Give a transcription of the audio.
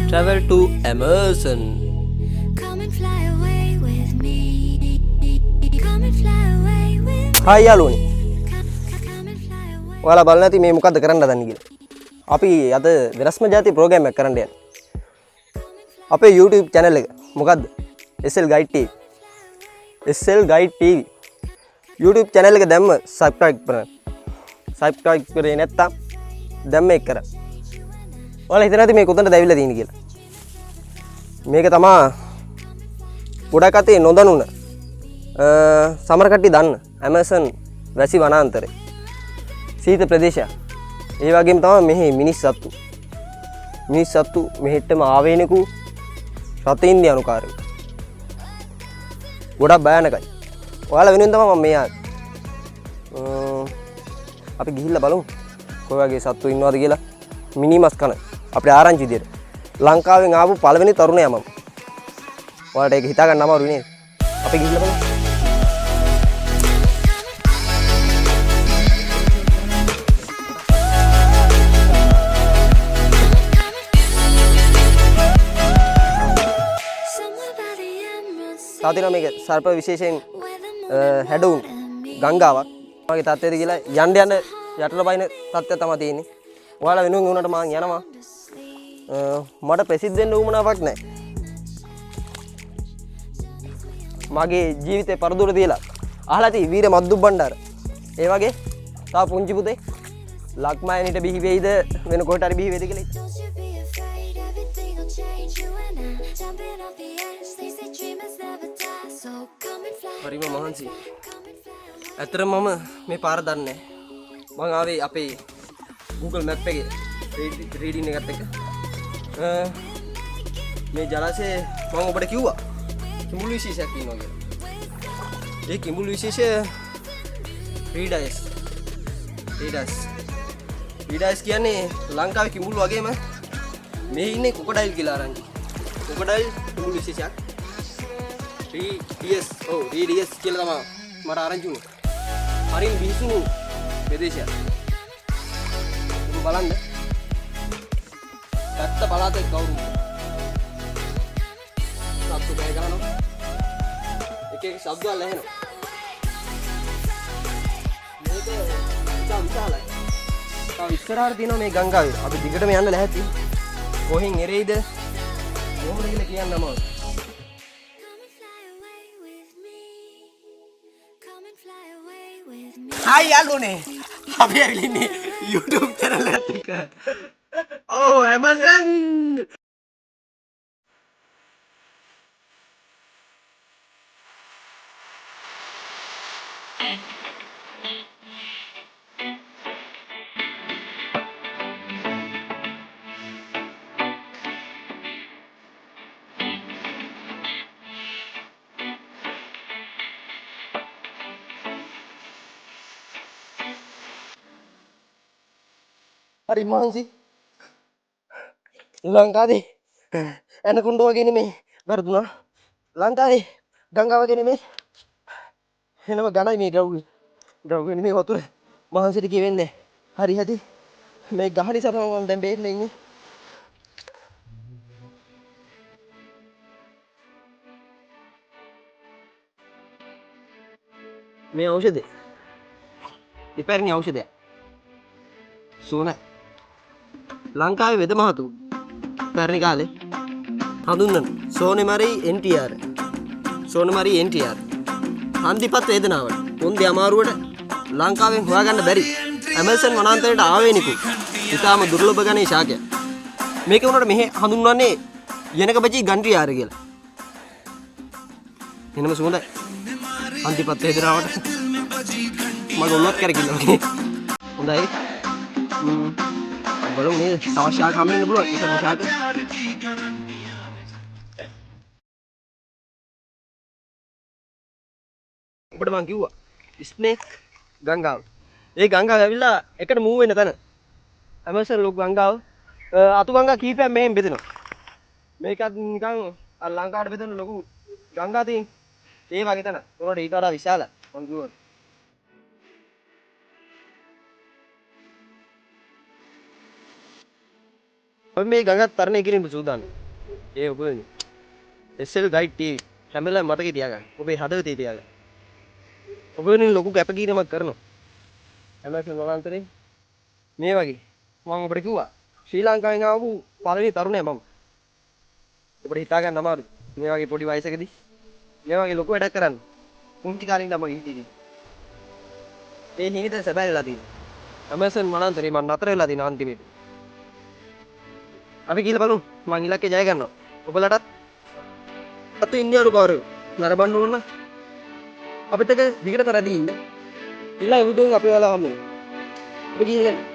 Travel to Emerson. Hai යාළුවනි. ඔයාලා බලන්න ඇති මේ මොකද්ද කරන්න හදන්නේ කියලා. අපි අද වෙනස්ම જાති ප්‍රෝග්‍රෑම් එකක් කරන්න යන්නේ. අපේ YouTube channel එක මොකද්ද? SL Guide TV. SL Guide TV. YouTube channel එක දැම්ම subscribe කරන්න. subscribe කරේ නැත්තම් දැම්ම එක් කරන්න. ඔයාලා හිතන ඇති මේ කොතනද ඇවිල්ලා තියෙන්නේ කියලා. මේක තමා ගොඩක් අතේ නොදන්නුන සමහර කට්ටිය දන්න Amazon වැසි වනාන්තරේ සීත ප්‍රදේශයක්. ඒ වගේම තමයි මෙහි මිනිස් සත්තු මෙහෙටම ආවේනිකු රතින් යනුකාරය. ගොඩක් භයානකයි. ඔයාලා වෙනුවෙන් තමයි මම මේ ආවේ. අපි ගිහිල්ලා බලමු කොයි වගේ සත්තු ඉන්නවද කියලා. මිනිමස් කන අපේ ආරංචි විදියට ලංකාවෙන් ආපු පළවෙනි තරුණයා මම. ඔයාලට ඒක හිතා ගන්න අමාරුයි නේද? අපි ගිහිල්ලා බලමු. තාතිනා මේක සර්ප විශේෂයෙන් හැඩවුන් ගංගාවක්. මගේ තත්ත්වයද කියලා යන්න යටට බයින තත්ත්වය තමයි තියෙන්නේ. ඔයාලා වෙනුවෙන් උනට මං යනවා. මට ප්‍රසිද්ධ වෙන්න උවමනාවක් නැහැ. මගේ ජීවිතේ පරදුර දීලා අහලා තියෙයි වීර මද්දු බණ්ඩාර. ඒ වගේ තා පුංචි පුතේ ලක්මායනිට බිහි වෙයිද වෙන කොහෙට හරි බිහි වෙයිද කියලා. හරිම මහන්සි. ඇත්තටම මම මේ පාර දන්නේ නැහැ. මං ආවේ අපේ Google Map එකේ රීඩින් එකත් එක්ක. මේ ජලාශයේ මම ඔබට කිව්වා කිඹුල් විශේෂයක් ඉන්නවා කියලා. ඒ කිඹුල් විශේෂය රීඩස් කියන්නේ ලංකාවේ කිඹුල් වගේම මේ ඉන්නේ කොකොඩයිල් කියලා ආරංචි. කොකොඩයිල් කිඹුල් විශේෂයක්. රීඩස් කියලා තමයි මට ආරංචි වුණේ. හරිම බිහිසුණු ප්‍රදේශයක්. ඔබ බලන්න. පැත්ත පළාතේ කවුරුද? සත්තු බය ගන්නවා. එක ශබ්ද වල ඇහෙනවා. මේක විශාලයි. තව ඉස්සරහට තියෙනවා මේ ගංගාවේ. අපි දිගටම යන්න ලැහැත්ති. කොහෙන් එරෙයිද? කොහොමද කියලා කියන්න අමාරුයි. Hai යාළුවනේ. අපි ඇවිල්ලා ඉන්නේ YouTube channel එකත් එක්ක. Oh, Amazon. හරි මහන්සි. ලංකාවේ එනකුණ්ඩ වගේ නෙමෙයි වැරදුනා. ලංකාවේ ගංගාව වගේ නෙමෙයි. එනම ගණයි මේ ද්‍රව්‍ය නෙමෙයි වතුර. මහන්සිට කියෙන්නේ. හරි හරි. මේ ගහ නිසා තමයි මම දැන් බේරෙන්නේ ඉන්නේ. මේ ඖෂධය ඉපැරණි ඖෂධයක්. සෝන ලංකාවේ වෙද මහතු පැරණි කාලේ හඳුන්වන සෝනෙමරි NTR හන්දිපත් වේදනාවට පොන්දේ අමාරුවට ලංකාවෙන් හොයාගන්න බැරි ඇමේසන් වනාන්තරයට ආවේනිකු ඉතාම දුර්ලභ ගණයේ ශාකයක්. මේක උනට මෙහෙ හඳුන්වන්නේ යනක බජී ගන්ට්‍රියාර කියලා. එනම සුවඳයි. හන්දිපත් වේදනාවට මගේ ඔළුවත් කැරකිලා වගේ. හොඳයි. බලමු නේද? තව ශාක හම්බෙන්න පුළුවන්. ඒක ශාක. ඔබට මං කිව්වා ස්නේක් ගංගාව. ඒ ගංගාව ඇවිල්ලා එකට මූව් වෙන තැන. ඇමේසන් ලොකු ගංගාව. අතු ගංගා කීපයක් මෙහෙන් බෙදෙනවා. මේකත් නිකන් අර ලංකාවට බෙදෙන ලොකු ගංගා තියෙන. ඒ වගේ තැන. උනට ඊට වඩා විශාලයි. මං කිව්වා. අපි මේ ගඟත් තරණය කිරීම සූදානම්. ඒ ඔබ SL Guide TV හැම වෙලාවෙම මතකේ තියාගන්න. ඔබේ හදවතේ තියාගන්න. ඔබ වෙනුවෙන් ලොකු කැපකිරීමක් කරනවා. හැමෝටම වනාන්තරේ මේ වගේ මම ඔබට කිව්වා ශ්‍රී ලංකාවෙන් ආපු පළවෙනි තරුණයා මම. ඔබට හිතා ගන්න අමාරුයි. මේ වගේ පොඩි වයසකදී මේ වගේ ලොකු වැඩක් කරන්න. පුංචි කාලේ ඉඳන් මම හිටියේ. ඒ හිණිත සැබෑ වෙලා තියෙනවා. ඇමසන් වනාන්තරේ මම නතර වෙලා තියෙන අන්තිමේට. අපි කියලා බලමු මං ඉලක්කේ ජය ගන්නවා. ඔබලටත් අත ඉන්දියානු කවුරු නරඹන්න ඕන අපිට එක දිගට තරදී ඉන්න. ඉල්ලා උදේ අපි වල හම්බෙමු. අපි කියන්නේ